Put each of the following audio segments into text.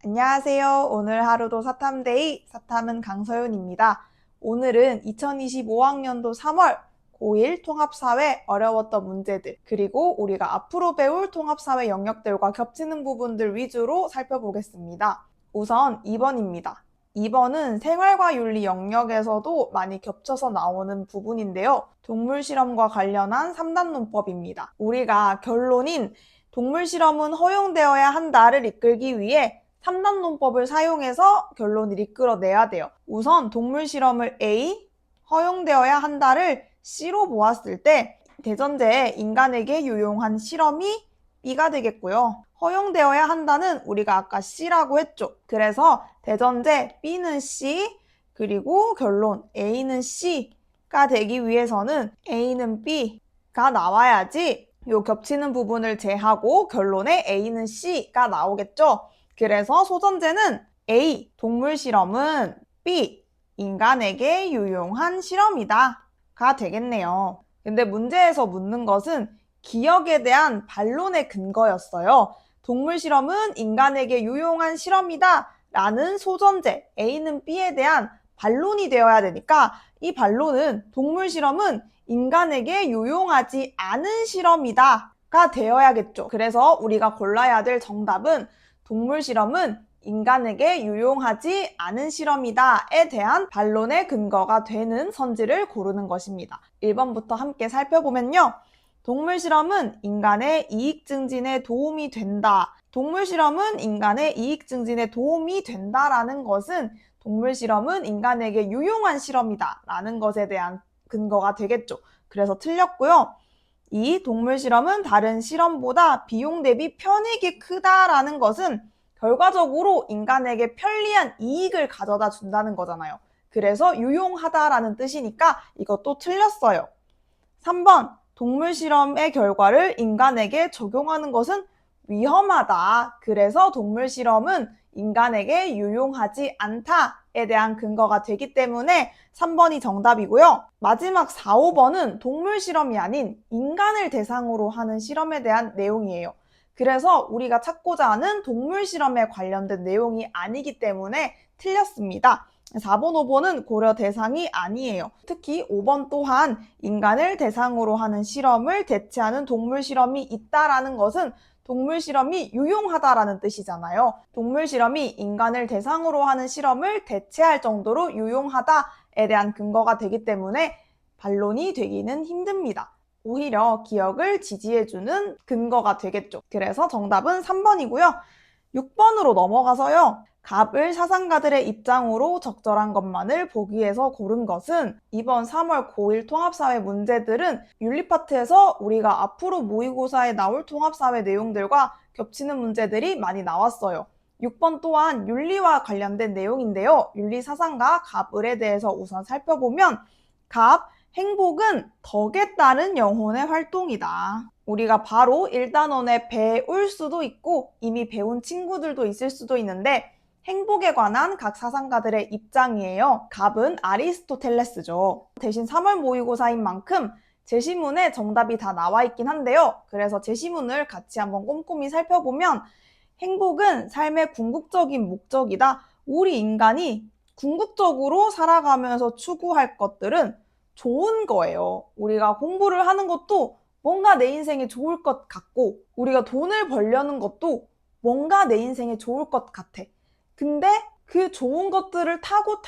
안녕하세요. 오늘 하루도 사탐데이, 사탐은 강서윤입니다. 오늘은 2025학년도 3월 고1 통합사회 어려웠던 문제들, 그리고 우리가 앞으로 배울 통합사회 영역들과 겹치는 부분들 위주로 살펴보겠습니다. 우선 2번입니다. 2번은 생활과 윤리 영역에서도 많이 겹쳐서 나오는 부분인데요. 동물실험과 관련한 3단 논법입니다. 우리가 결론인 동물실험은 허용되어야 한다를 이끌기 위해 3단 논법을 사용해서 결론을 이끌어내야 돼요. 우선 동물 실험을 A, 허용되어야 한다를 C로 보았을 때 대전제에 인간에게 유용한 실험이 B가 되겠고요. 허용되어야 한다는 우리가 아까 C라고 했죠. 그래서 대전제 B는 C, 그리고 결론 A는 C가 되기 위해서는 A는 B가 나와야지 요 겹치는 부분을 제하고 결론에 A는 C가 나오겠죠. 그래서 소전제는 A, 동물 실험은 B, 인간에게 유용한 실험이다 가 되겠네요. 근데 문제에서 묻는 것은 기억에 대한 반론의 근거였어요. 동물 실험은 인간에게 유용한 실험이다 라는 소전제 A는 B에 대한 반론이 되어야 되니까 이 반론은 동물 실험은 인간에게 유용하지 않은 실험이다 가 되어야겠죠. 그래서 우리가 골라야 될 정답은 동물 실험은 인간에게 유용하지 않은 실험이다에 대한 반론의 근거가 되는 선지를 고르는 것입니다. 1번부터 함께 살펴보면요. 동물 실험은 인간의 이익 증진에 도움이 된다. 동물 실험은 인간의 이익 증진에 도움이 된다라는 것은 동물 실험은 인간에게 유용한 실험이다 라는 것에 대한 근거가 되겠죠. 그래서 틀렸고요. 이 동물 실험은 다른 실험보다 비용 대비 편익이 크다라는 것은 결과적으로 인간에게 편리한 이익을 가져다 준다는 거잖아요. 그래서 유용하다라는 뜻이니까 이것도 틀렸어요. 3번, 동물 실험의 결과를 인간에게 적용하는 것은 위험하다. 그래서 동물 실험은 인간에게 유용하지 않다에 대한 근거가 되기 때문에 3번이 정답이고요. 마지막 4, 5번은 동물 실험이 아닌 인간을 대상으로 하는 실험에 대한 내용이에요. 그래서 우리가 찾고자 하는 동물 실험에 관련된 내용이 아니기 때문에 틀렸습니다. 4번, 5번은 고려 대상이 아니에요. 특히 5번 또한 인간을 대상으로 하는 실험을 대체하는 동물 실험이 있다라는 것은 동물 실험이 유용하다라는 뜻이잖아요. 동물 실험이 인간을 대상으로 하는 실험을 대체할 정도로 유용하다에 대한 근거가 되기 때문에 반론이 되기는 힘듭니다. 오히려 기억을 지지해주는 근거가 되겠죠. 그래서 정답은 3번이고요. 6번으로 넘어가서요. 갑을 사상가들의 입장으로 적절한 것만을 보기 위해서 고른 것은 이번 3월 고1 통합사회 문제들은 윤리 파트에서 우리가 앞으로 모의고사에 나올 통합사회 내용들과 겹치는 문제들이 많이 나왔어요. 6번 또한 윤리와 관련된 내용인데요. 윤리사상가 갑을에 대해서 우선 살펴보면 갑, 행복은 덕에 따른 영혼의 활동이다. 우리가 바로 1단원에 배울 수도 있고 이미 배운 친구들도 있을 수도 있는데 행복에 관한 각 사상가들의 입장이에요. 갑은 아리스토텔레스죠. 대신 3월 모의고사인 만큼 제시문에 정답이 다 나와 있긴 한데요. 그래서 제시문을 같이 한번 꼼꼼히 살펴보면 행복은 삶의 궁극적인 목적이다. 우리 인간이 궁극적으로 살아가면서 추구할 것들은 좋은 거예요. 우리가 공부를 하는 것도 뭔가 내 인생에 좋을 것 같고 우리가 돈을 벌려는 것도 뭔가 내 인생에 좋을 것 같아. 근데 그 좋은 것들을 타고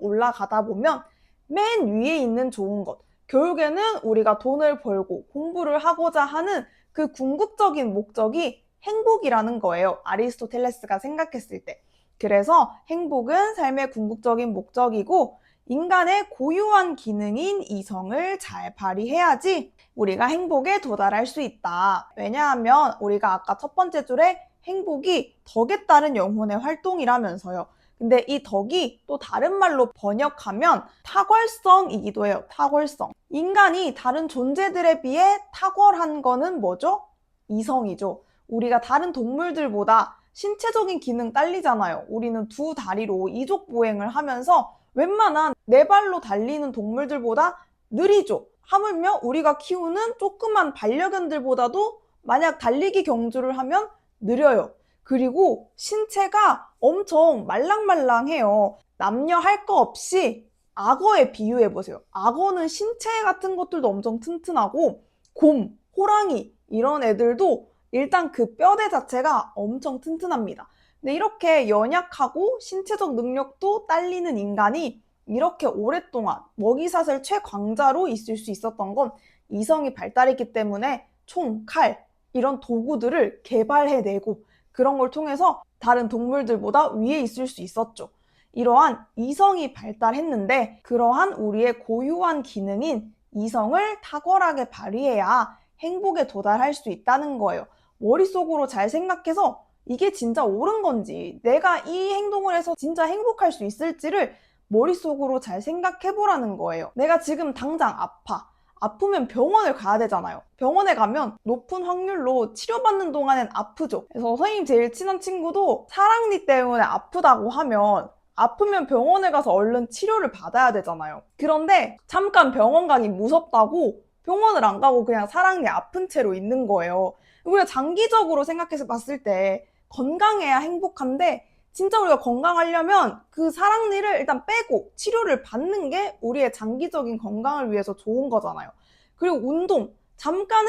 올라가다 보면 맨 위에 있는 좋은 것, 결국에는 우리가 돈을 벌고 공부를 하고자 하는 그 궁극적인 목적이 행복이라는 거예요. 아리스토텔레스가 생각했을 때. 그래서 행복은 삶의 궁극적인 목적이고 인간의 고유한 기능인 이성을 잘 발휘해야지 우리가 행복에 도달할 수 있다. 왜냐하면 우리가 아까 첫 번째 줄에 행복이 덕에 따른 영혼의 활동이라면서요. 근데 이 덕이 또 다른 말로 번역하면 탁월성이기도 해요. 탁월성. 인간이 다른 존재들에 비해 탁월한 거는 뭐죠? 이성이죠. 우리가 다른 동물들보다 신체적인 기능 딸리잖아요. 우리는 두 다리로 이족 보행을 하면서 웬만한 네 발로 달리는 동물들보다 느리죠. 하물며 우리가 키우는 조그만 반려견들보다도 만약 달리기 경주를 하면 느려요. 그리고 신체가 엄청 말랑말랑해요. 남녀 할 거 없이 악어에 비유해보세요. 악어는 신체 같은 것들도 엄청 튼튼하고 곰, 호랑이 이런 애들도 일단 그 뼈대 자체가 엄청 튼튼합니다. 근데 이렇게 연약하고 신체적 능력도 딸리는 인간이 이렇게 오랫동안 먹이사슬 최강자로 있을 수 있었던 건 이성이 발달했기 때문에 총, 칼 이런 도구들을 개발해내고 그런 걸 통해서 다른 동물들보다 위에 있을 수 있었죠. 이러한 이성이 발달했는데 그러한 우리의 고유한 기능인 이성을 탁월하게 발휘해야 행복에 도달할 수 있다는 거예요. 머릿속으로 잘 생각해서 이게 진짜 옳은 건지, 내가 이 행동을 해서 진짜 행복할 수 있을지를 머릿속으로 잘 생각해 보라는 거예요. 내가 지금 당장 아파. 아프면 병원을 가야 되잖아요. 병원에 가면 높은 확률로 치료받는 동안엔 아프죠. 그래서 선생님 제일 친한 친구도 사랑니 때문에 아프다고 하면 아프면 병원에 가서 얼른 치료를 받아야 되잖아요. 그런데 잠깐 병원 가기 무섭다고 병원을 안 가고 그냥 사랑니 아픈 채로 있는 거예요. 우리가 장기적으로 생각해서 봤을 때 건강해야 행복한데 진짜 우리가 건강하려면 그 사랑니를 일단 빼고 치료를 받는 게 우리의 장기적인 건강을 위해서 좋은 거잖아요. 그리고 운동, 잠깐은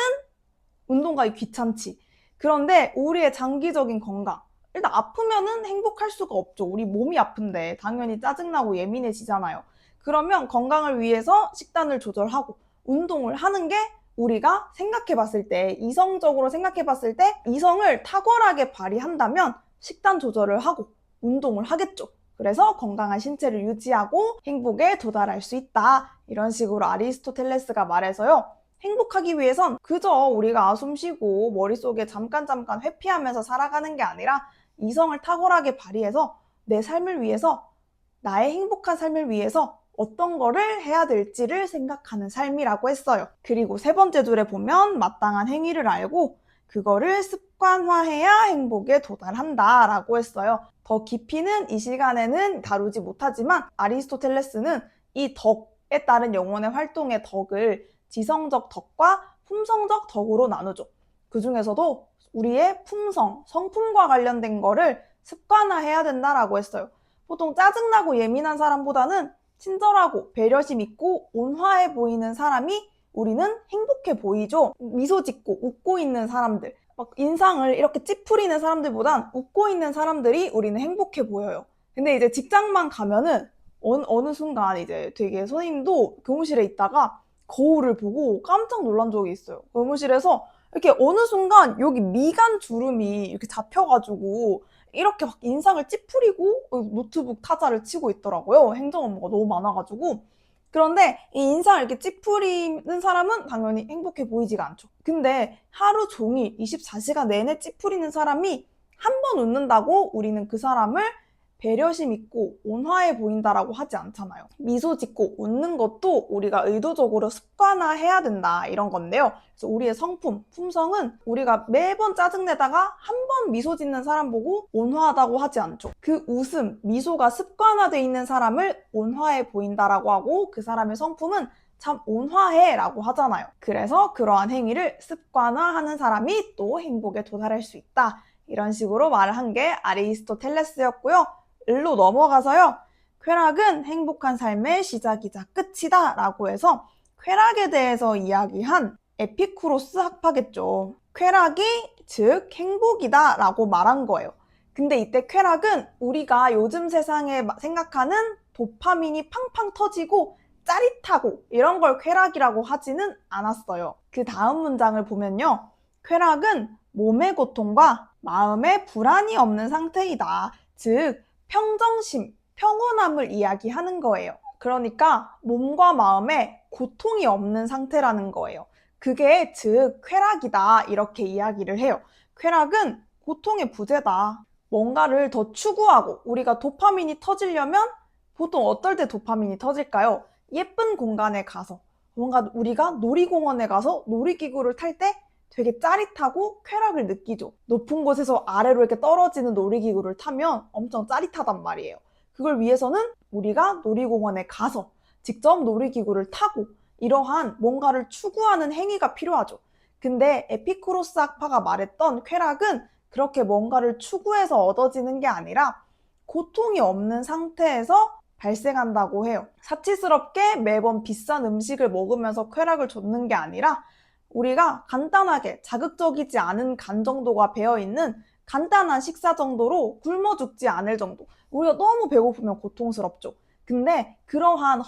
운동 가기 귀찮지. 그런데 우리의 장기적인 건강, 일단 아프면은 행복할 수가 없죠. 우리 몸이 아픈데 당연히 짜증나고 예민해지잖아요. 그러면 건강을 위해서 식단을 조절하고 운동을 하는 게 우리가 생각해 봤을 때, 이성적으로 생각해 봤을 때 이성을 탁월하게 발휘한다면 식단 조절을 하고 운동을 하겠죠. 그래서 건강한 신체를 유지하고 행복에 도달할 수 있다. 이런 식으로 아리스토텔레스가 말해서요. 행복하기 위해선 그저 우리가 숨 쉬고 머릿속에 잠깐 회피하면서 살아가는 게 아니라 이성을 탁월하게 발휘해서 내 삶을 위해서, 나의 행복한 삶을 위해서 어떤 거를 해야 될지를 생각하는 삶이라고 했어요. 그리고 세 번째 줄에 보면 마땅한 행위를 알고 그거를 습관화해야 행복에 도달한다 라고 했어요. 더 깊이는 이 시간에는 다루지 못하지만 아리스토텔레스는 이 덕에 따른 영혼의 활동의 덕을 지성적 덕과 품성적 덕으로 나누죠. 그 중에서도 우리의 품성, 성품과 관련된 거를 습관화해야 된다라고 했어요. 보통 짜증나고 예민한 사람보다는 친절하고 배려심 있고 온화해 보이는 사람이 우리는 행복해 보이죠. 미소 짓고 웃고 있는 사람들, 막 인상을 이렇게 찌푸리는 사람들보단 웃고 있는 사람들이 우리는 행복해 보여요. 근데 이제 직장만 가면은 어느 순간 이제 되게 선생님도 교무실에 있다가 거울을 보고 깜짝 놀란 적이 있어요. 교무실에서 이렇게 어느 순간 여기 미간 주름이 이렇게 잡혀가지고 이렇게 막 인상을 찌푸리고 노트북 타자를 치고 있더라고요. 행정 업무가 너무 많아가지고. 그런데 이 인상을 이렇게 찌푸리는 사람은 당연히 행복해 보이지가 않죠. 근데 하루 종일 24시간 내내 찌푸리는 사람이 한 번 웃는다고 우리는 그 사람을 배려심 있고 온화해 보인다라고 하지 않잖아요. 미소 짓고 웃는 것도 우리가 의도적으로 습관화해야 된다 이런 건데요. 그래서 우리의 성품, 품성은 우리가 매번 짜증내다가 한 번 미소 짓는 사람 보고 온화하다고 하지 않죠. 그 웃음, 미소가 습관화되어 있는 사람을 온화해 보인다라고 하고 그 사람의 성품은 참 온화해 라고 하잖아요. 그래서 그러한 행위를 습관화하는 사람이 또 행복에 도달할 수 있다. 이런 식으로 말을 한 게 아리스토텔레스였고요. 일로 넘어가서요. 쾌락은 행복한 삶의 시작이자 끝이다 라고 해서 쾌락에 대해서 이야기한 에피쿠로스 학파겠죠. 쾌락이 즉 행복이다 라고 말한 거예요. 근데 이때 쾌락은 우리가 요즘 세상에 생각하는 도파민이 팡팡 터지고 짜릿하고 이런 걸 쾌락이라고 하지는 않았어요. 그 다음 문장을 보면요. 쾌락은 몸의 고통과 마음의 불안이 없는 상태이다. 즉 평정심, 평온함을 이야기하는 거예요. 그러니까 몸과 마음에 고통이 없는 상태라는 거예요. 그게 즉 쾌락이다 이렇게 이야기를 해요. 쾌락은 고통의 부재다. 뭔가를 더 추구하고 우리가 도파민이 터지려면 보통 어떨 때 도파민이 터질까요? 예쁜 공간에 가서 뭔가 우리가 놀이공원에 가서 놀이기구를 탈 때 되게 짜릿하고 쾌락을 느끼죠. 높은 곳에서 아래로 이렇게 떨어지는 놀이기구를 타면 엄청 짜릿하단 말이에요. 그걸 위해서는 우리가 놀이공원에 가서 직접 놀이기구를 타고 이러한 뭔가를 추구하는 행위가 필요하죠. 근데 에피쿠로스 학파가 말했던 쾌락은 그렇게 뭔가를 추구해서 얻어지는 게 아니라 고통이 없는 상태에서 발생한다고 해요. 사치스럽게 매번 비싼 음식을 먹으면서 쾌락을 좇는 게 아니라 우리가 간단하게 자극적이지 않은 간 정도가 배어있는 간단한 식사 정도로 굶어 죽지 않을 정도. 우리가 너무 배고프면 고통스럽죠. 근데 그러한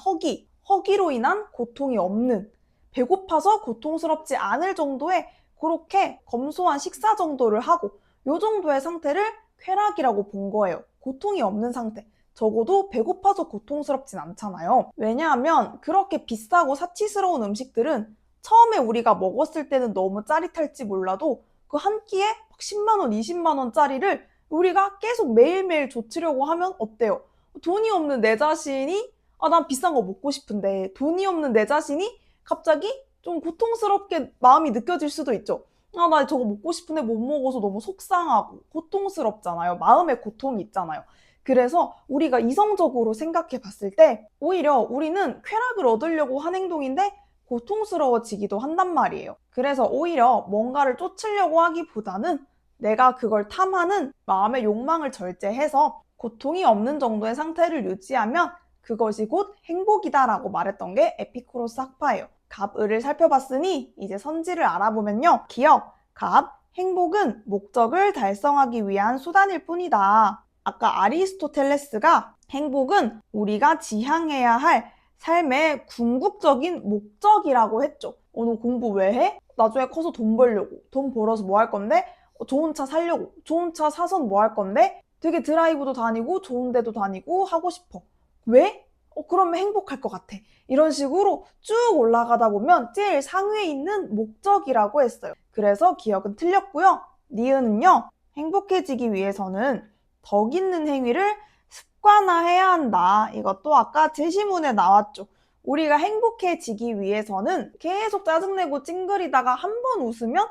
허기로 인한 고통이 없는, 배고파서 고통스럽지 않을 정도의 그렇게 검소한 식사 정도를 하고 요 정도의 상태를 쾌락이라고 본 거예요. 고통이 없는 상태. 적어도 배고파서 고통스럽진 않잖아요. 왜냐하면 그렇게 비싸고 사치스러운 음식들은 처음에 우리가 먹었을 때는 너무 짜릿할지 몰라도 그 한 끼에 10만 원, 20만 원짜리를 우리가 계속 매일매일 좇으려고 하면 어때요? 돈이 없는 내 자신이 난 비싼 거 먹고 싶은데 돈이 없는 내 자신이 갑자기 좀 고통스럽게 마음이 느껴질 수도 있죠. 나 저거 먹고 싶은데 못 먹어서 너무 속상하고 고통스럽잖아요. 마음의 고통이 있잖아요. 그래서 우리가 이성적으로 생각해 봤을 때 오히려 우리는 쾌락을 얻으려고 한 행동인데 고통스러워지기도 한단 말이에요. 그래서 오히려 뭔가를 쫓으려고 하기보다는 내가 그걸 탐하는 마음의 욕망을 절제해서 고통이 없는 정도의 상태를 유지하면 그것이 곧 행복이다라고 말했던 게 에피쿠로스 학파예요. 갑, 을을 살펴봤으니 이제 선지를 알아보면요. 기억, 갑, 행복은 목적을 달성하기 위한 수단일 뿐이다. 아까 아리스토텔레스가 행복은 우리가 지향해야 할 삶의 궁극적인 목적이라고 했죠. 너 공부 왜 해? 나중에 커서 돈 벌려고. 돈 벌어서 뭐 할 건데? 좋은 차 사려고. 좋은 차 사선 뭐 할 건데? 되게 드라이브도 다니고 좋은 데도 다니고 하고 싶어. 왜? 그러면 행복할 것 같아. 이런 식으로 쭉 올라가다 보면 제일 상위에 있는 목적이라고 했어요. 그래서 기억은 틀렸고요. 니은은요. 행복해지기 위해서는 덕 있는 행위를 습관화해야 한다. 이것도 아까 제시문에 나왔죠. 우리가 행복해지기 위해서는 계속 짜증내고 찡그리다가 한 번 웃으면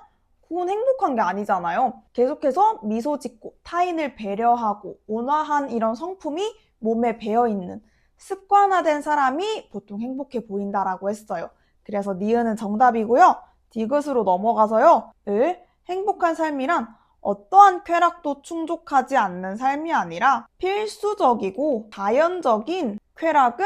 그건 행복한 게 아니잖아요. 계속해서 미소 짓고 타인을 배려하고 온화한 이런 성품이 몸에 배어있는 습관화된 사람이 보통 행복해 보인다라고 했어요. 그래서 니은은 정답이고요. 디귿으로 넘어가서요. 행복한 삶이란 어떠한 쾌락도 충족하지 않는 삶이 아니라 필수적이고 자연적인 쾌락은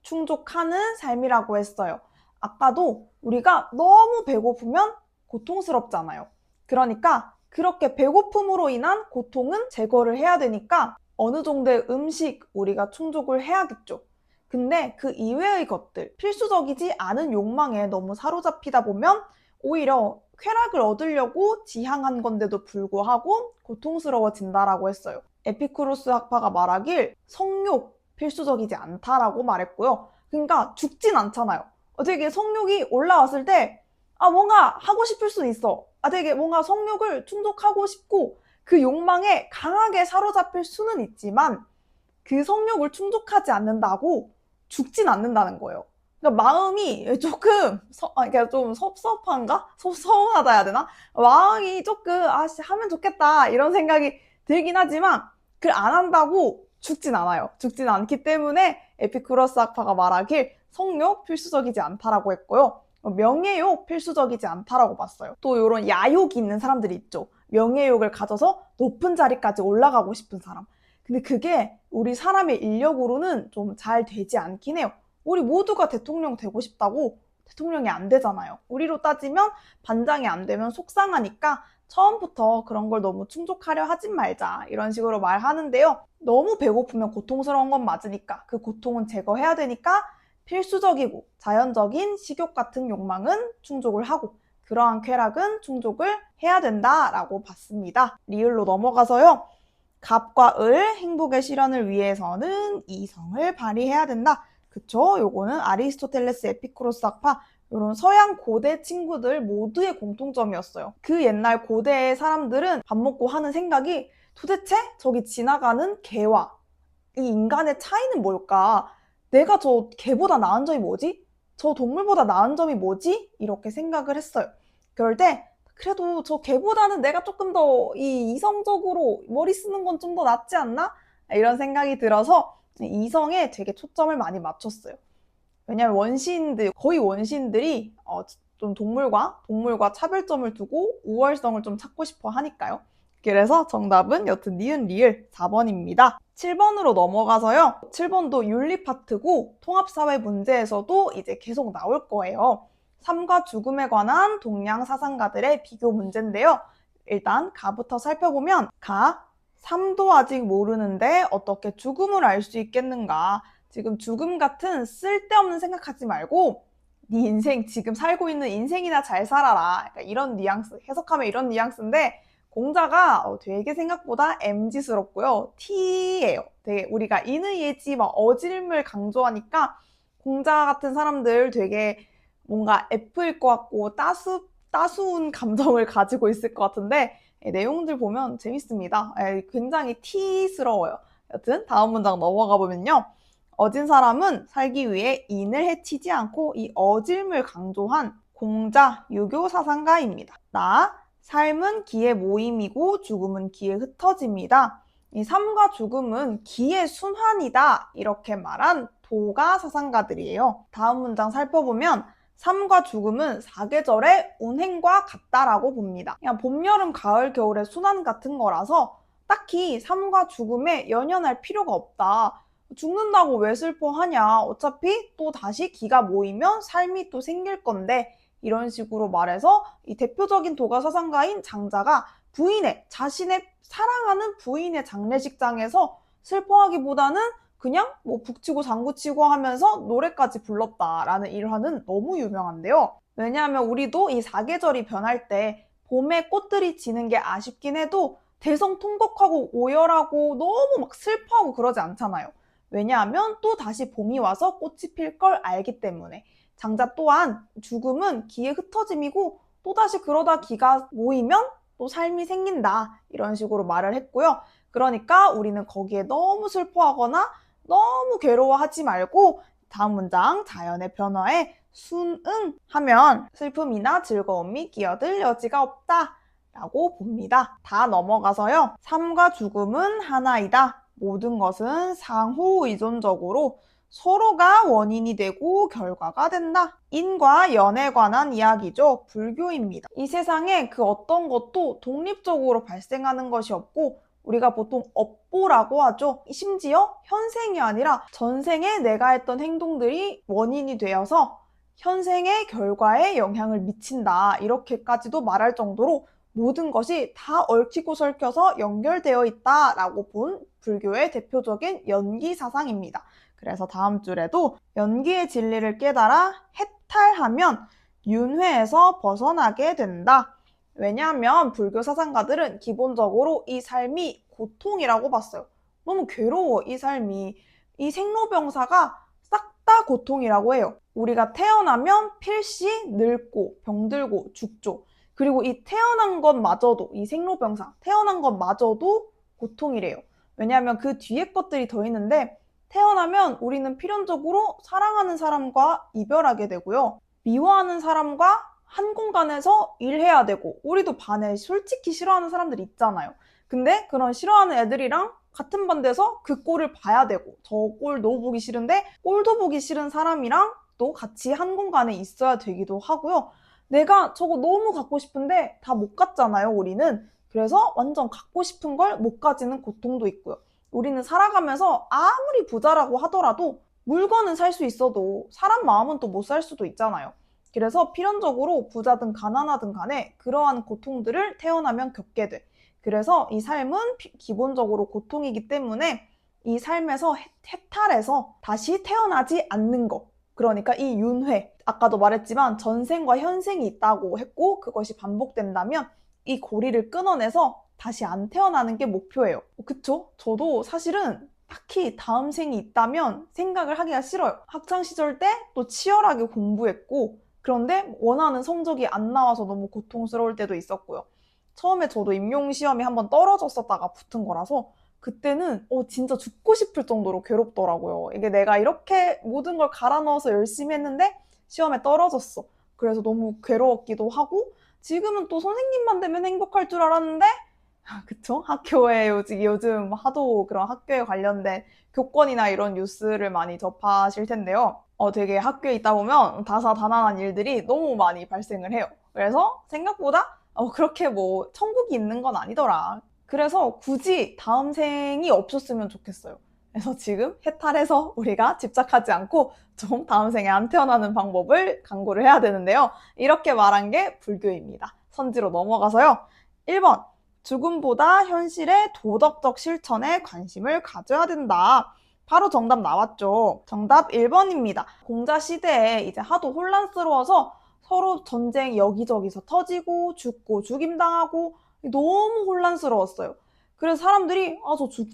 충족하는 삶이라고 했어요. 아까도 우리가 너무 배고프면 고통스럽잖아요. 그러니까 그렇게 배고픔으로 인한 고통은 제거를 해야 되니까 어느 정도의 음식 우리가 충족을 해야겠죠. 근데 그 이외의 것들, 필수적이지 않은 욕망에 너무 사로잡히다 보면 오히려 쾌락을 얻으려고 지향한 건데도 불구하고 고통스러워진다라고 했어요. 에피쿠로스 학파가 말하길 성욕 필수적이지 않다라고 말했고요. 그러니까 죽진 않잖아요. 되게 성욕이 올라왔을 때 뭔가 하고 싶을 수 있어. 되게 뭔가 성욕을 충족하고 싶고 그 욕망에 강하게 사로잡힐 수는 있지만 그 성욕을 충족하지 않는다고 죽진 않는다는 거예요. 그러니까 마음이 조금 그러니까 좀 섭섭한가? 서운하다 해야 되나? 마음이 조금 하면 좋겠다 이런 생각이 들긴 하지만 그걸 안 한다고 죽진 않아요. 죽진 않기 때문에 에피쿠로스 학파가 말하길 성욕 필수적이지 않다라고 했고요. 명예욕 필수적이지 않다라고 봤어요. 또 이런 야욕이 있는 사람들이 있죠. 명예욕을 가져서 높은 자리까지 올라가고 싶은 사람. 근데 그게 우리 사람의 인력으로는 좀 잘 되지 않긴 해요. 우리 모두가 대통령 되고 싶다고 대통령이 안 되잖아요. 우리로 따지면 반장이 안 되면 속상하니까 처음부터 그런 걸 너무 충족하려 하진 말자 이런 식으로 말하는데요. 너무 배고프면 고통스러운 건 맞으니까 그 고통은 제거해야 되니까 필수적이고 자연적인 식욕 같은 욕망은 충족을 하고 그러한 쾌락은 충족을 해야 된다라고 봤습니다. 리을로 넘어가서요. 갑과 을, 행복의 실현을 위해서는 이성을 발휘해야 된다. 그쵸? 요거는 아리스토텔레스, 에피쿠로스 학파 이런 서양 고대 친구들 모두의 공통점이었어요. 그 옛날 고대의 사람들은 밥 먹고 하는 생각이 도대체 저기 지나가는 개와 이 인간의 차이는 뭘까? 내가 저 개보다 나은 점이 뭐지? 저 동물보다 나은 점이 뭐지? 이렇게 생각을 했어요. 그럴 때 그래도 저 개보다는 내가 조금 더 이성적으로 머리 쓰는 건 좀 더 낫지 않나? 이런 생각이 들어서 이성에 되게 초점을 많이 맞췄어요. 왜냐면 거의 원시인들이 좀 동물과 차별점을 두고 우월성을 좀 찾고 싶어 하니까요. 그래서 정답은 여튼 니은 리을 4번입니다. 7번으로 넘어가서요. 7번도 윤리 파트고 통합사회 문제에서도 이제 계속 나올 거예요. 삶과 죽음에 관한 동양 사상가들의 비교 문제인데요. 일단 가부터 살펴보면 가, 삶도 아직 모르는데 어떻게 죽음을 알 수 있겠는가. 지금 죽음 같은 쓸데없는 생각하지 말고 네 인생 지금 살고 있는 인생이나 잘 살아라. 그러니까 이런 뉘앙스, 해석하면 이런 뉘앙스인데 공자가 되게 생각보다 MZ스럽고요. T예요. 되게 우리가 인의 예지 막 어질물 강조하니까 공자 같은 사람들 되게 뭔가 F일 것 같고 따스운 감정을 가지고 있을 것 같은데 내용들 보면 재밌습니다. 굉장히 T스러워요. 여튼 다음 문장 넘어가 보면요. 어진 사람은 살기 위해 인을 해치지 않고 이 어질물 강조한 공자, 유교 사상가입니다. 나, 삶은 기의 모임이고 죽음은 기의 흩어짐이다. 이 삶과 죽음은 기의 순환이다. 이렇게 말한 도가 사상가들이에요. 다음 문장 살펴보면 삶과 죽음은 사계절의 운행과 같다라고 봅니다. 그냥 봄, 여름, 가을, 겨울의 순환 같은 거라서 딱히 삶과 죽음에 연연할 필요가 없다. 죽는다고 왜 슬퍼하냐. 어차피 또 다시 기가 모이면 삶이 또 생길 건데 이런 식으로 말해서 이 대표적인 도가 사상가인 장자가 자신의 사랑하는 부인의 장례식장에서 슬퍼하기보다는 그냥 뭐 북치고 장구치고 하면서 노래까지 불렀다라는 일화는 너무 유명한데요. 왜냐하면 우리도 이 사계절이 변할 때 봄에 꽃들이 지는 게 아쉽긴 해도 대성통곡하고 오열하고 너무 막 슬퍼하고 그러지 않잖아요. 왜냐하면 또 다시 봄이 와서 꽃이 필 걸 알기 때문에. 장자 또한 죽음은 기의 흩어짐이고 또다시 그러다 기가 모이면 또 삶이 생긴다. 이런 식으로 말을 했고요. 그러니까 우리는 거기에 너무 슬퍼하거나 너무 괴로워하지 말고 다음 문장 자연의 변화에 순응하면 슬픔이나 즐거움이 끼어들 여지가 없다. 라고 봅니다. 다 넘어가서요. 삶과 죽음은 하나이다. 모든 것은 상호 의존적으로 서로가 원인이 되고 결과가 된다. 인과 연에 관한 이야기죠. 불교입니다. 이 세상에 그 어떤 것도 독립적으로 발생하는 것이 없고 우리가 보통 업보라고 하죠. 심지어 현생이 아니라 전생에 내가 했던 행동들이 원인이 되어서 현생의 결과에 영향을 미친다. 이렇게까지도 말할 정도로 모든 것이 다 얽히고 설켜서 연결되어 있다라고 본 불교의 대표적인 연기 사상입니다. 그래서 다음 줄에도 연기의 진리를 깨달아 해탈하면 윤회에서 벗어나게 된다. 왜냐하면 불교 사상가들은 기본적으로 이 삶이 고통이라고 봤어요. 너무 괴로워, 이 삶이. 이 생로병사가 싹 다 고통이라고 해요. 우리가 태어나면 필시 늙고 병들고 죽죠. 그리고 이 태어난 것마저도, 이 생로병사, 태어난 것마저도 고통이래요. 왜냐하면 그 뒤에 것들이 더 있는데 태어나면 우리는 필연적으로 사랑하는 사람과 이별하게 되고요. 미워하는 사람과 한 공간에서 일해야 되고 우리도 반에 솔직히 싫어하는 사람들 있잖아요. 근데 그런 싫어하는 애들이랑 같은 반대에서 그 꼴을 봐야 되고 저 꼴 너무 보기 싫은데 꼴도 보기 싫은 사람이랑 또 같이 한 공간에 있어야 되기도 하고요. 내가 저거 너무 갖고 싶은데 다 못 갖잖아요, 우리는. 그래서 완전 갖고 싶은 걸 못 가지는 고통도 있고요. 우리는 살아가면서 아무리 부자라고 하더라도 물건은 살 수 있어도 사람 마음은 또 못 살 수도 있잖아요. 그래서 필연적으로 부자든 가난하든 간에 그러한 고통들을 태어나면 겪게 돼. 그래서 이 삶은 기본적으로 고통이기 때문에 이 삶에서 해탈해서 다시 태어나지 않는 것. 그러니까 이 윤회. 아까도 말했지만 전생과 현생이 있다고 했고 그것이 반복된다면 이 고리를 끊어내서 다시 안 태어나는 게 목표예요. 그쵸? 저도 사실은 딱히 다음 생이 있다면 생각을 하기가 싫어요. 학창시절 때 또 치열하게 공부했고 그런데 원하는 성적이 안 나와서 너무 고통스러울 때도 있었고요. 처음에 저도 임용시험이 한번 떨어졌었다가 붙은 거라서 그때는 진짜 죽고 싶을 정도로 괴롭더라고요. 이게 내가 이렇게 모든 걸 갈아 넣어서 열심히 했는데 시험에 떨어졌어. 그래서 너무 괴로웠기도 하고 지금은 또 선생님만 되면 행복할 줄 알았는데 그쵸? 학교에 요즘 하도 그런 학교에 관련된 교권이나 이런 뉴스를 많이 접하실 텐데요. 되게 학교에 있다 보면 다사다난한 일들이 너무 많이 발생을 해요. 그래서 생각보다 그렇게 뭐 천국이 있는 건 아니더라. 그래서 굳이 다음 생이 없었으면 좋겠어요. 그래서 지금 해탈해서 우리가 집착하지 않고 좀 다음 생에 안 태어나는 방법을 강구를 해야 되는데요. 이렇게 말한 게 불교입니다. 선지로 넘어가서요. 1번, 죽음보다 현실의 도덕적 실천에 관심을 가져야 된다. 바로 정답 나왔죠. 정답 1번입니다. 공자 시대에 이제 하도 혼란스러워서 서로 전쟁 여기저기서 터지고 죽고 죽임당하고 너무 혼란스러웠어요. 그래서 사람들이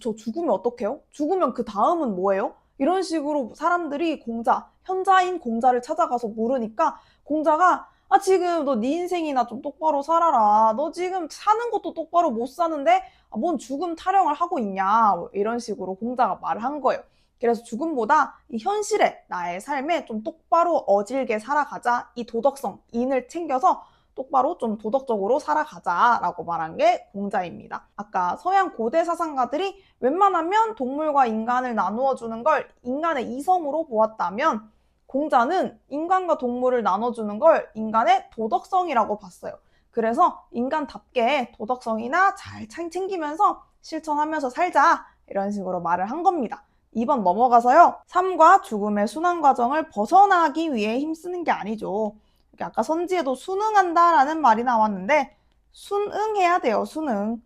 저 죽으면 어떡해요? 죽으면 그 다음은 뭐예요? 이런 식으로 사람들이 공자, 현자인 공자를 찾아가서 물으니까 공자가 지금 너 네 인생이나 좀 똑바로 살아라. 너 지금 사는 것도 똑바로 못 사는데 뭔 죽음 타령을 하고 있냐. 뭐 이런 식으로 공자가 말을 한 거예요. 그래서 죽음보다 이 현실에 나의 삶에 좀 똑바로 어질게 살아가자. 이 도덕성, 인을 챙겨서 똑바로 좀 도덕적으로 살아가자라고 말한 게 공자입니다. 아까 서양 고대 사상가들이 웬만하면 동물과 인간을 나누어 주는 걸 인간의 이성으로 보았다면 공자는 인간과 동물을 나눠주는 걸 인간의 도덕성이라고 봤어요. 그래서 인간답게 도덕성이나 잘 챙기면서 실천하면서 살자 이런 식으로 말을 한 겁니다. 2번 넘어가서요. 삶과 죽음의 순환 과정을 벗어나기 위해 힘쓰는 게 아니죠. 아까 선지에도 순응한다라는 말이 나왔는데 순응해야 돼요. 순응.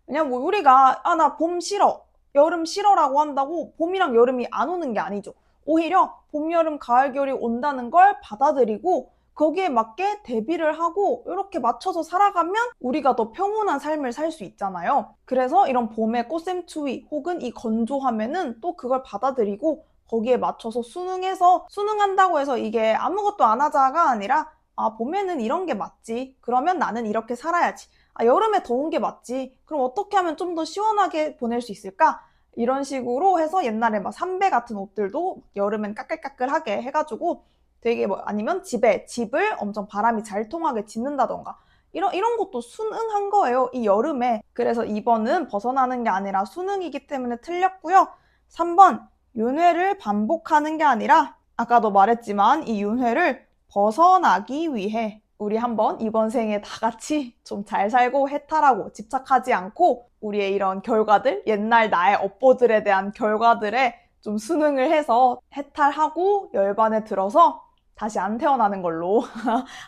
그냥 뭐 우리가 나 봄 싫어, 여름 싫어라고 한다고 봄이랑 여름이 안 오는 게 아니죠. 오히려 봄, 여름, 가을, 겨울이 온다는 걸 받아들이고 거기에 맞게 대비를 하고 이렇게 맞춰서 살아가면 우리가 더 평온한 삶을 살 수 있잖아요. 그래서 이런 봄의 꽃샘추위 혹은 이 건조함에는 또 그걸 받아들이고 거기에 맞춰서 순응해서 순응한다고 해서 이게 아무것도 안 하자가 아니라 봄에는 이런 게 맞지. 그러면 나는 이렇게 살아야지. 여름에 더운 게 맞지. 그럼 어떻게 하면 좀 더 시원하게 보낼 수 있을까? 이런 식으로 해서 옛날에 막 삼배 같은 옷들도 여름엔 까끌까끌하게 해가지고 되게 아니면 집을 엄청 바람이 잘 통하게 짓는다던가 이런 것도 순응한 거예요. 이 여름에. 그래서 2번은 벗어나는 게 아니라 순응이기 때문에 틀렸고요. 3번 윤회를 반복하는 게 아니라 아까도 말했지만 이 윤회를 벗어나기 위해 우리 한번 이번 생에 다 같이 좀 잘 살고 해탈하고 집착하지 않고 우리의 이런 결과들, 옛날 나의 업보들에 대한 결과들에 좀 순응을 해서 해탈하고 열반에 들어서 다시 안 태어나는 걸로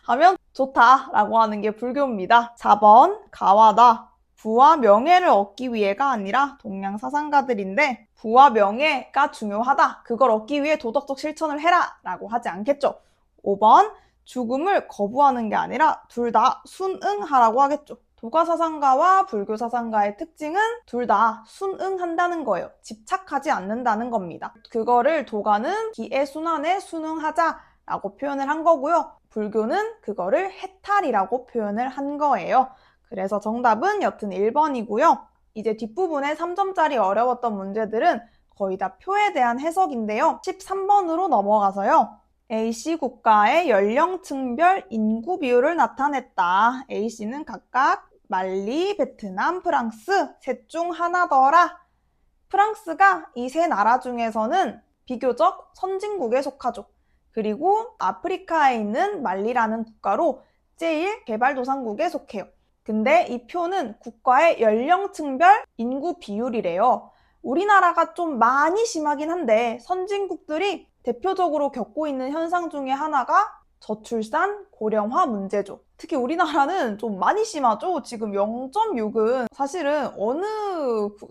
하면 좋다라고 하는 게 불교입니다. 4번 가와다. 부와 명예를 얻기 위해가 아니라 동양 사상가들인데 부와 명예가 중요하다. 그걸 얻기 위해 도덕적 실천을 해라 라고 하지 않겠죠. 5번 죽음을 거부하는 게 아니라 둘 다 순응하라고 하겠죠. 도가사상가와 불교사상가의 특징은 둘 다 순응한다는 거예요. 집착하지 않는다는 겁니다. 그거를 도가는 기애순환에 순응하자라고 표현을 한 거고요. 불교는 그거를 해탈이라고 표현을 한 거예요. 그래서 정답은 여튼 1번이고요. 이제 뒷부분에 3점짜리 어려웠던 문제들은 거의 다 표에 대한 해석인데요. 13번으로 넘어가서요. A씨 국가의 연령층별 인구 비율을 나타냈다. A씨는 각각 말리, 베트남, 프랑스 셋 중 하나더라. 프랑스가 이 세 나라 중에서는 비교적 선진국에 속하죠. 그리고 아프리카에 있는 말리라는 국가로 제일 개발도상국에 속해요. 근데 이 표는 국가의 연령층별 인구 비율이래요. 우리나라가 좀 많이 심하긴 한데 선진국들이 대표적으로 겪고 있는 현상 중에 하나가 저출산, 고령화 문제죠. 특히 우리나라는 좀 많이 심하죠. 지금 0.6은 사실은 어느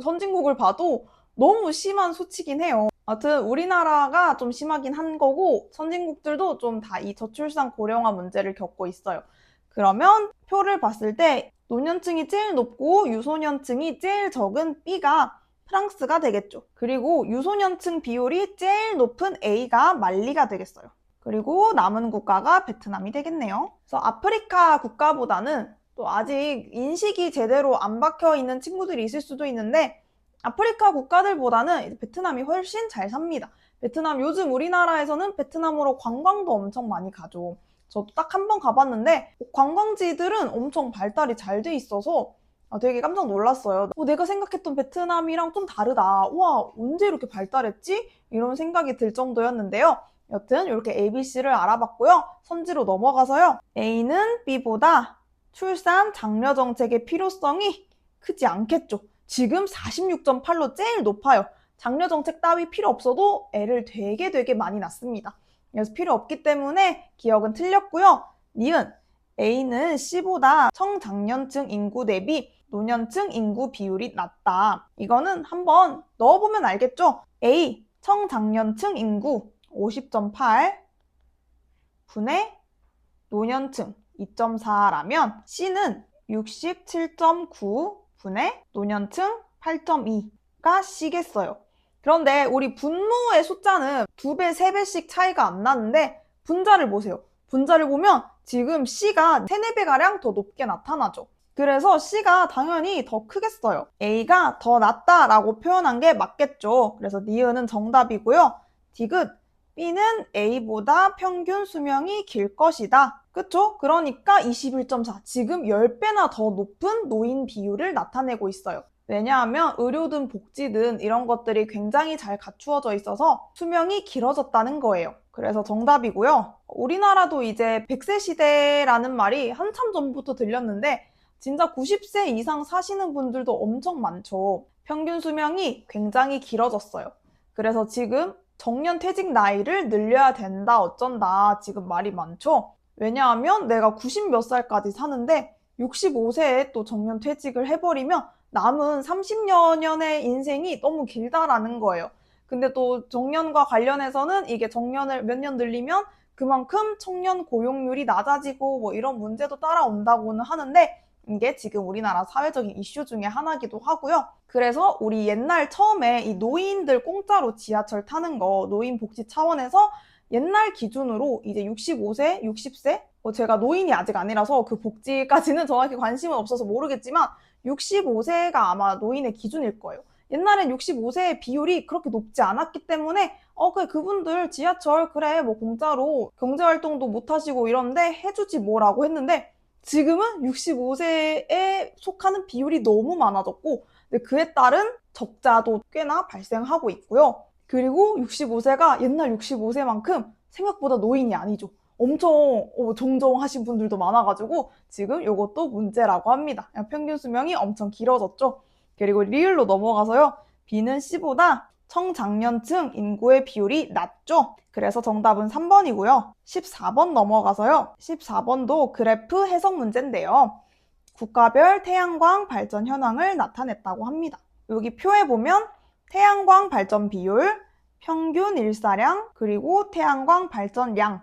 선진국을 봐도 너무 심한 수치긴 해요. 하여튼 우리나라가 좀 심하긴 한 거고 선진국들도 좀 다 이 저출산, 고령화 문제를 겪고 있어요. 그러면 표를 봤을 때 노년층이 제일 높고 유소년층이 제일 적은 B가 프랑스가 되겠죠. 그리고 유소년층 비율이 제일 높은 A가 말리가 되겠어요. 그리고 남은 국가가 베트남이 되겠네요. 그래서 아프리카 국가보다는 또 아직 인식이 제대로 안 박혀 있는 친구들이 있을 수도 있는데 아프리카 국가들보다는 베트남이 훨씬 잘 삽니다. 베트남 요즘 우리나라에서는 베트남으로 관광도 엄청 많이 가죠. 저도 딱 한 번 가봤는데 관광지들은 엄청 발달이 잘 돼 있어서 되게 깜짝 놀랐어요. 내가 생각했던 베트남이랑 좀 다르다. 우와, 언제 이렇게 발달했지? 이런 생각이 들 정도였는데요. 여튼 이렇게 ABC를 알아봤고요. 선지로 넘어가서요. A는 B보다 출산 장려 정책의 필요성이 크지 않겠죠. 지금 46.8로 제일 높아요. 장려 정책 따위 필요 없어도 애를 되게 많이 낳습니다. 그래서 필요 없기 때문에 기억은 틀렸고요. 니은 A는 C보다 청장년층 인구 대비 노년층 인구 비율이 낮다. 이거는 한번 넣어보면 알겠죠? A 청장년층 인구 50.8 분의 노년층 2.4라면 C는 67.9 분의 노년층 8.2가 C겠어요. 그런데 우리 분모의 숫자는 2배, 3배씩 차이가 안 나는데 분자를 보세요. 분자를 보면 지금 C가 3, 4배가량 더 높게 나타나죠. 그래서 C가 당연히 더 크겠어요. A가 더 낫다라고 표현한 게 맞겠죠. 그래서 니은은 정답이고요. 디귿 B는 A보다 평균 수명이 길 것이다. 그쵸? 그러니까 21.4. 지금 10배나 더 높은 노인 비율을 나타내고 있어요. 왜냐하면 의료든 복지든 이런 것들이 굉장히 잘 갖추어져 있어서 수명이 길어졌다는 거예요. 그래서 정답이고요. 우리나라도 이제 100세 시대라는 말이 한참 전부터 들렸는데 진짜 90세 이상 사시는 분들도 엄청 많죠. 평균 수명이 굉장히 길어졌어요. 그래서 지금 정년 퇴직 나이를 늘려야 된다 어쩐다 지금 말이 많죠. 왜냐하면 내가 90 몇 살까지 사는데 65세에 또 정년 퇴직을 해버리면 남은 30여 년의 인생이 너무 길다라는 거예요. 근데 또 정년과 관련해서는 이게 정년을 몇 년 늘리면 그만큼 청년 고용률이 낮아지고 뭐 이런 문제도 따라온다고는 하는데 이게 지금 우리나라 사회적인 이슈 중에 하나기도 하고요. 그래서 우리 옛날 처음에 이 노인들 공짜로 지하철 타는 거 노인 복지 차원에서 옛날 기준으로 이제 65세, 60세 제가 노인이 아직 아니라서 그 복지까지는 정확히 관심은 없어서 모르겠지만 65세가 아마 노인의 기준일 거예요. 옛날엔 65세의 비율이 그렇게 높지 않았기 때문에 그래 그분들 지하철 그래 뭐 공짜로 경제활동도 못 하시고 이런데 해주지 뭐라고 했는데 지금은 65세에 속하는 비율이 너무 많아졌고 근데 그에 따른 적자도 꽤나 발생하고 있고요. 그리고 65세가 옛날 65세만큼 생각보다 노인이 아니죠. 엄청 정정하신 분들도 많아가지고 지금 이것도 문제라고 합니다. 평균 수명이 엄청 길어졌죠. 그리고 리을로 넘어가서요. B는 C보다 청장년층 인구의 비율이 낮죠. 그래서 정답은 3번이고요. 14번 넘어가서요. 14번도 그래프 해석 문제인데요. 국가별 태양광 발전 현황을 나타냈다고 합니다. 여기 표에 보면 태양광 발전 비율, 평균 일사량, 그리고 태양광 발전량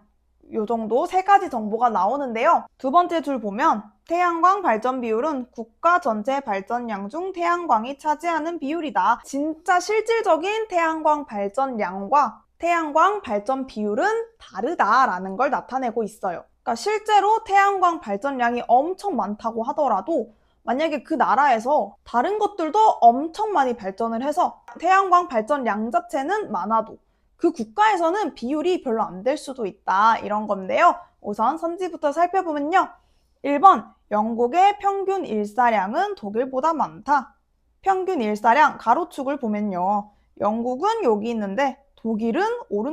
요 정도 세 가지 정보가 나오는데요. 두 번째 줄 보면 태양광 발전 비율은 국가 전체 발전량 중 태양광이 차지하는 비율이다. 진짜 실질적인 태양광 발전량과 태양광 발전 비율은 다르다라는 걸 나타내고 있어요. 그러니까 실제로 태양광 발전량이 엄청 많다고 하더라도 만약에 그 나라에서 다른 것들도 엄청 많이 발전을 해서 태양광 발전량 자체는 많아도 그 국가에서는 비율이 별로 안 될 수도 있다 이런 건데요. 우선 선지부터 살펴보면요. 1번 영국의 평균 일사량은 독일보다 많다. 평균 일사량 가로축을 보면요. 영국은 여기 있는데 독일은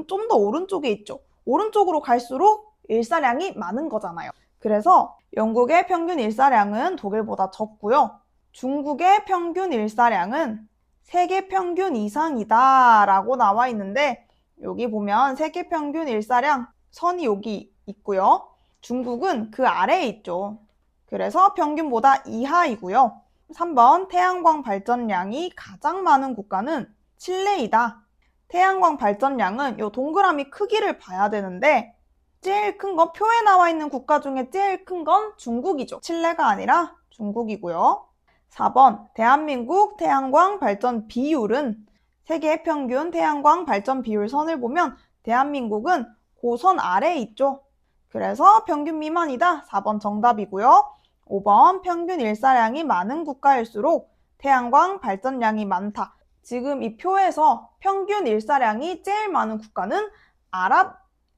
좀 더 오른쪽에 있죠. 오른쪽으로 갈수록 일사량이 많은 거잖아요. 그래서 영국의 평균 일사량은 독일보다 적고요. 중국의 평균 일사량은 세계 평균 이상이다 라고 나와 있는데 여기 보면 세계 평균 일사량 선이 여기 있고요. 중국은 그 아래에 있죠. 그래서 평균보다 이하이고요. 3번 태양광 발전량이 가장 많은 국가는 칠레이다. 태양광 발전량은 이 동그라미 크기를 봐야 되는데 제일 큰 건 표에 나와 있는 국가 중에 제일 큰 건 중국이죠. 칠레가 아니라 중국이고요. 4번 대한민국 태양광 발전 비율은 세계 평균 태양광 발전 비율 선을 보면 대한민국은 그 선 아래에 있죠. 그래서 평균 미만이다. 4번 정답이고요. 5번 평균 일사량이 많은 국가일수록 태양광 발전량이 많다. 지금 이 표에서 평균 일사량이 제일 많은 국가는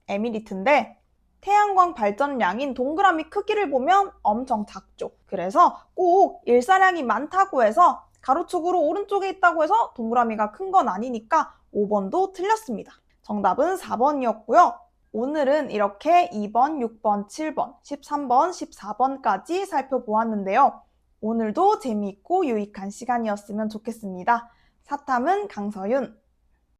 아랍에미리트인데 태양광 발전량인 동그라미 크기를 보면 엄청 작죠. 그래서 꼭 일사량이 많다고 해서 가로축으로 오른쪽에 있다고 해서 동그라미가 큰 건 아니니까 5번도 틀렸습니다. 정답은 4번이었고요. 오늘은 이렇게 2번, 6번, 7번, 13번, 14번까지 살펴보았는데요. 오늘도 재미있고 유익한 시간이었으면 좋겠습니다. 사탐은 강서윤.